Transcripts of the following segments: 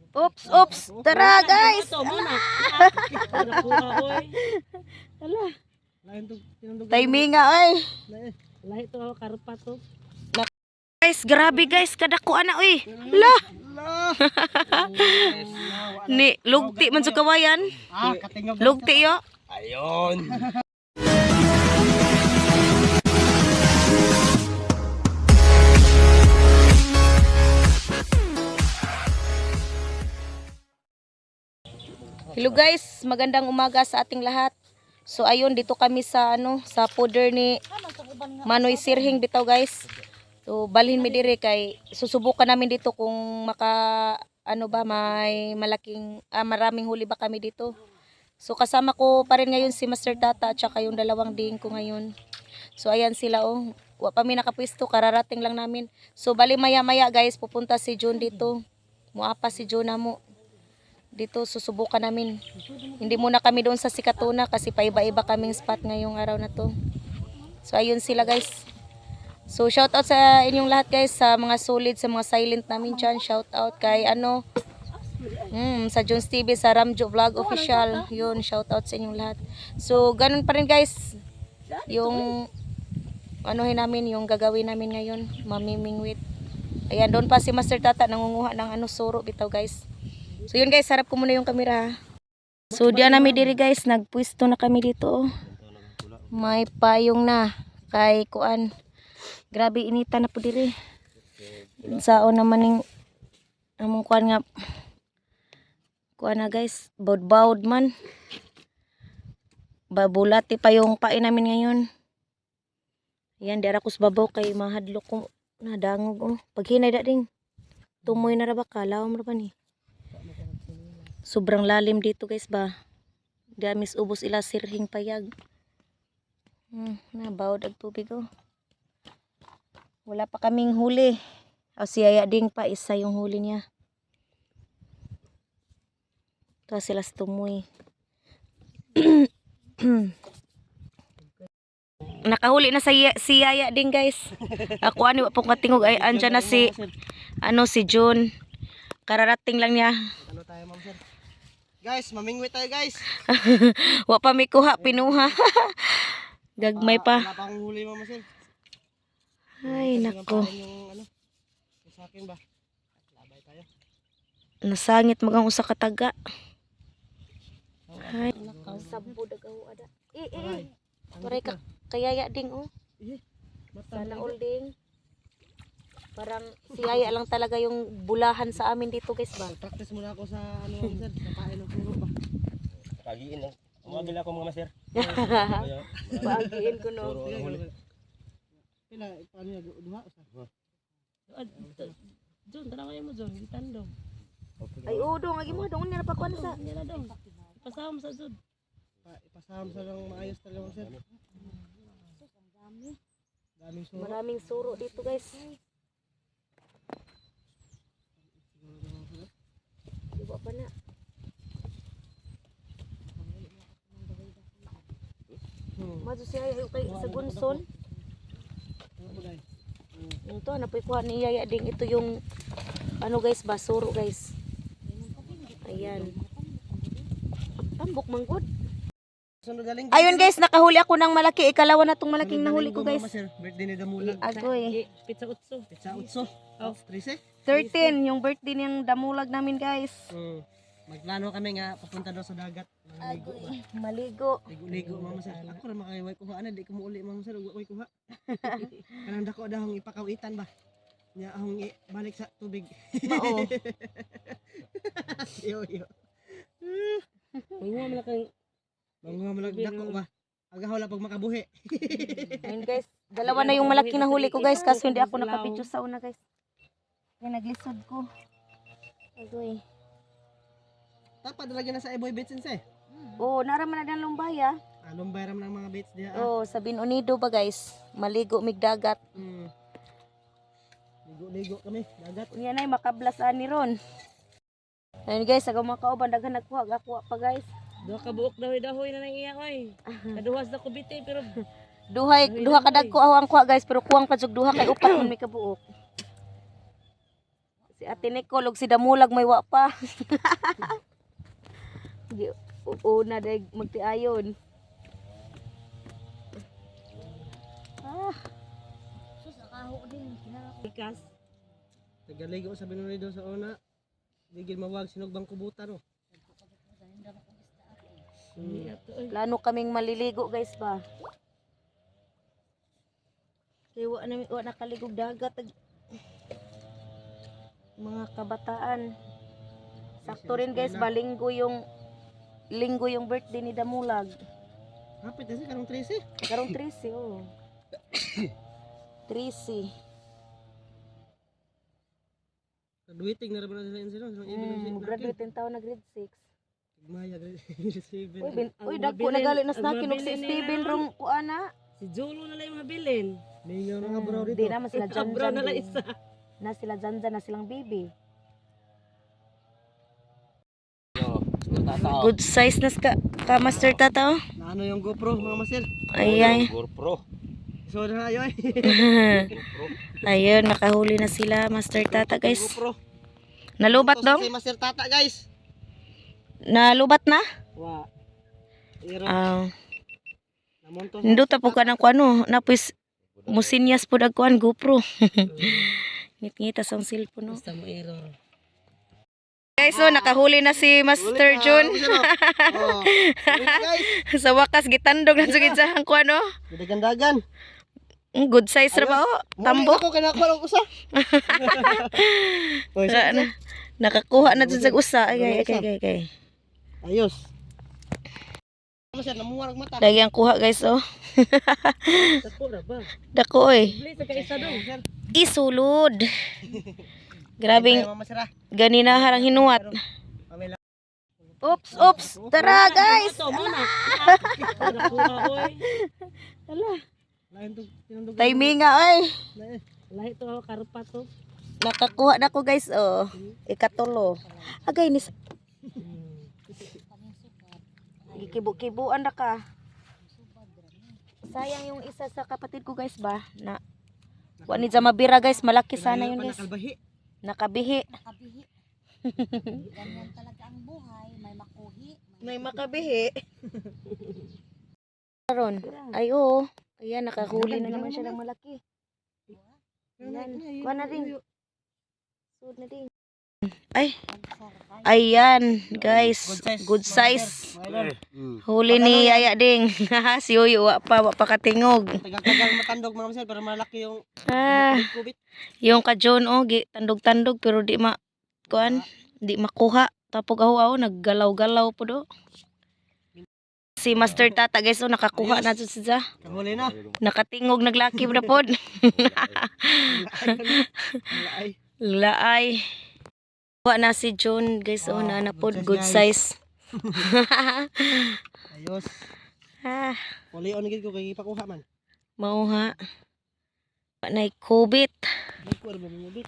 Oops, oops. Tara guys. Ala. Timing nga ay. Lahi to karpa to. Guys, grabe guys, kadako ana oy. Hala. Ni lugti man sa kawayan. Lugti yo. Ayun. Hello guys, magandang umaga sa ating lahat. So ayun, dito kami sa sa powder ni Manoy Sirhing bitaw guys. So balhin mi dire kay susubukan namin dito kung may maraming huli ba kami dito. So kasama ko pa rin ngayon si Master Tata at saka yung dalawang ding ko ngayon. So ayan sila oh. Wa pa mi nakapwesto, kararating lang namin. So bali maya-maya guys, pupunta si John dito. Muapa si John na mo. Dito susubukan namin. Hindi muna kami doon sa Sikatuna kasi paiba-iba kaming spot ngayong araw na to. So ayun sila guys. So shout out sa inyong lahat guys, sa mga solid, sa mga silent namin dyan. Shout out kay sa Jones TV, sa Ramjo Vlog Official. Yun, shout out sa inyong lahat. So ganun pa rin guys. Yung namin, yung gagawin namin ngayon, mamimingwit. Ayan, doon pa si Master Tata nangunguha ng suro bitaw guys. So yun guys, harap ko muna yung camera. So diyan namin diri guys, nagpwesto na kami dito. May payong na kay kuan. Grabe inita na po diri. Sao naman ning among kuan nga. Kuan na guys, baud-baud man. Babulati pa yung pain namin ngayon. Ayan, dira ko sa babaw kay mahadlok ko na dangog oh. Pag hinay da ding. Tumoy na ra ba kalawom ra ba ni? Sobrang lalim dito guys ba. Damis ubos ila Sirhing payag. Nabawod ang tubig oh. Wala pa kaming huli. O si Yaya Ding pa, isa yung huli niya. Ito sila tumoy. Nakahuli na si Yaya Ding guys. Ako wa pong katingog ay andyan na si John. Kararating lang niya. Ano tayo, ma'am sir? Guys, mamingwit tayo guys. Wa pa may kuha, pinuha. Gagmay pa. Wala pang huli, ma'am sir. Ay, nako. Yung sa akin ba? Labay tayo. Nasangit magang usa ka taga. Ay, sabod agaw ada. Turay ka kayaya ding oh. Sana all ding. Parang si Yaya lang talaga yung bulahan sa amin dito guys ba. Practice muna ako sa sir, sa pain ng puro ba. Pagiin lang. Umagil ako mga master. Pagiin ko no. Pila paano niya duha usa? John, tanawa mo John, gitandong. Ay udong agi mo dong niya pa kuan sa. Yan na dong. Ipasahom sa John. Ipasaham sa lang maayos talaga sir. Daming suro. Maraming suro dito guys. Diba pa na. Maso siya kay sa Gunson. Ito napoy kuha ni Yaya Ding. Ito yung guys, basuro guys. Ayan. Tambok manggod. Ayun guys, nakahuli ako ng malaki. Ikalawa na tong malaking nahuli ko guys. Birthday ni Damulag. Agoy. Pizza utso. Pizza utso. Oh, 13. 13, yung birthday niyang Damulag namin guys. Magplano kami nga papunta daw sa dagat. Maligo ba? Maligo. Ligo mama sir. Ako ra makay kuha ana di ko muuli mama sir, wa koy kuha. Kanang dako dahong ipakawitan ba. Nya ahong balik sa tubig. Mao. Yo. Manguha man kang Manguha man dako ba. Agaw la pag makabuhi. Ayun guys, dalawa na yung malaki na huli ko guys kasi hindi ako nakapicture sa una guys. Kaya naglisod ko. Agoy. Tapad lagi na sa Eboy Beach eh. Oh, naraman na ng lumbaya. Anong bayram ng mga beach diha? Oh, sa Binunido ba guys? Maligo mig dagat. Ligo kami, dagat. Yan ay makablas ani ron. Ayun guys, aga mga kauban daghan nagkuha pa guys. duha ka buok dahoy na nang iya oy. Kaduhas na ko biti pero Duha ka dagko ang kuha guys, pero kuwang pa jud duha kay upat man may kabuok. Si Ate Nicole ug si Damulag may wa pa. Di una day magtiayon. Ah, Ikas. Tagaligo sa binurido sa una. Digil mawag sinugbang kubutan oh. plano kaming maliligo guys ba. Kaya wa nakaligog dagat mga kabataan. Sakto rin guys ba linggo yung birthday ni Damulag. Hapit na siya karong 13. Karong 13 oh. 13. Graduating na rin na sila sila. Graduate yung taon na grade 6. Maya grade 7. Uy, dagko nagali na snakin og si Steven rong kuana. Si Jolo na lang yung mabilin. Ninyo na nga bro dito. Di naman sila dyan Abra na lang isa. Na sila dyan na silang baby. Good size na ka Master Tata oh. Na ano yung GoPro mga master? Ay. GoPro. So na ayo ay. Ayun, nakahuli na sila Master Tata guys. GoPro. Nalubat dong? Si Master Tata guys. Nalubat na? Wa. Iro. Namonto. Nindot po ka ng kuano. Napis musinyas po dagkuan GoPro. Ngit-ngita sa cellphone no. Basta mo error. Guys, so nakahuli na si Master Jun. Oh. Guys, Sa wakas gitandog na sugid sa ang kuano. dagan-dagan. Good size ra ba oh? Tambo. Ako kinakuha lang usa. Oy, Nakakuha na dyan sa usa. Ay. ayos. Master namuha og mata. Lagi ang kuha guys oh. Dako na ba? Dako oy. Please, ka isa dong. Isulod. Grabing Mga masira. ganina harang hinuwat. Oops. Tara guys. Ito, mana. Dako na, oy. Lain to tinundog. Timing nga oy. Lahi to, karpa to. Nakakuha na ko guys oh. Ikatulo. Agay ni Gikibu-kibuan na ka. Sayang yung isa sa kapatid ko guys ba na wani sa mabira guys, malaki sana yun guys. Nakalbahi. Nakabihi. Ganyan talaga ang buhay, may makuhi. May makabihi. Karon, ay oo. Ayan, nakahuli na naman siya ng malaki. Yan. Kuha na rin. Suod na din. Ay. Ayan, guys. Good size. Huli ni Yaya Ding. Si Uyo, wa pa katingog. Tagal matandog mga masir pero malaki yung kubit. Yung ka-John, tandog-tandog pero di makuha. Tapos aho naggalaw-galaw po do. Si Master Tata guys, nakakuha na dyan siya. Kahuli na. Nakatingog, naglakib na po. Laay. Kuha na si John guys, na po. Good size. Ayos. Huli on gid ko kay ipakuha man. Mauha. Panay kubit. Nagkuha ba mo bit?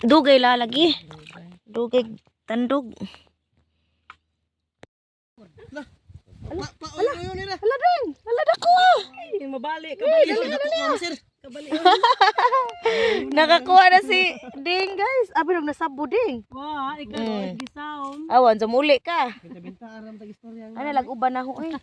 Dugay lalagi. Dugay tandog. Uyo nila. Hala dako. Mabalik, kabalik. Mga masir. Kabalik. Nakakuha na si Ding guys. Abi nang nasabo Ding. Wah, ikaw gisaom. Awan, muli ka. Binta aram tag istorya. Ano lag-uban na ho eh.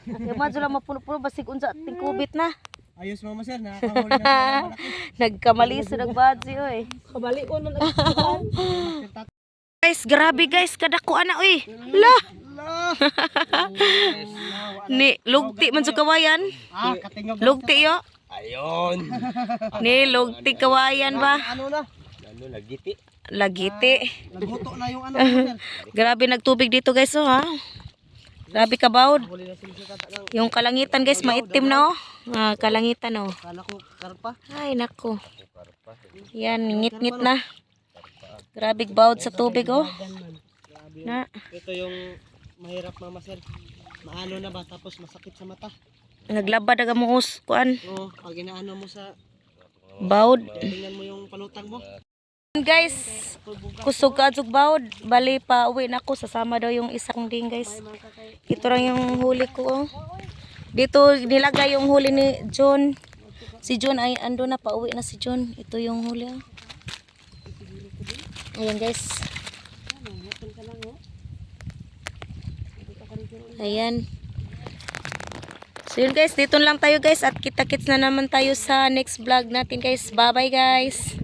Kaya madyo lang mapuno-puno basig unsa ting kubit na. Ayos mga masir nakahuli na malaki. Nagkamali sa nagbadsi oy. Kabalik ko nung Guys, grabe guys, kadako ana oy. La. Ni lugti man sa kawayan. Katingog. Lugti yo. Ayon. Ni lugti kawayan ba? Ano na? Ano lagiti? Lagiti. Nagbuto na yung ano masir. Grabe nagtubig dito guys oh ha. Grabe kabawd. Huli na sila sa tata ng Yung kalangitan guys, maitim na oh. Kalangitan oh. kala ko karpa. Ay nako. Yan, ngit-ngit na. Grabe bawd sa tubig oh. Na. Ito yung mahirap mga masir. Maano na ba tapos masakit sa mata. Naglabad aga mo kuan. Oo, pag inaano mo sa Bawd. tingnan mo yung palutang mo. Guys, kusog kadzog bawd. Bali pa uwi na ako, sasama daw yung isang Ding guys. Ito lang yung huli ko oh. Dito nilagay yung huli ni John. Si John ay ando na, pauwi na si John. Ito yung huli oh. Ayan guys. Ano, hapon ka lang oh. Dito ka rin pero Ayan. So yun guys, dito lang tayo guys at kita-kits na naman tayo sa next vlog natin guys. Bye bye guys.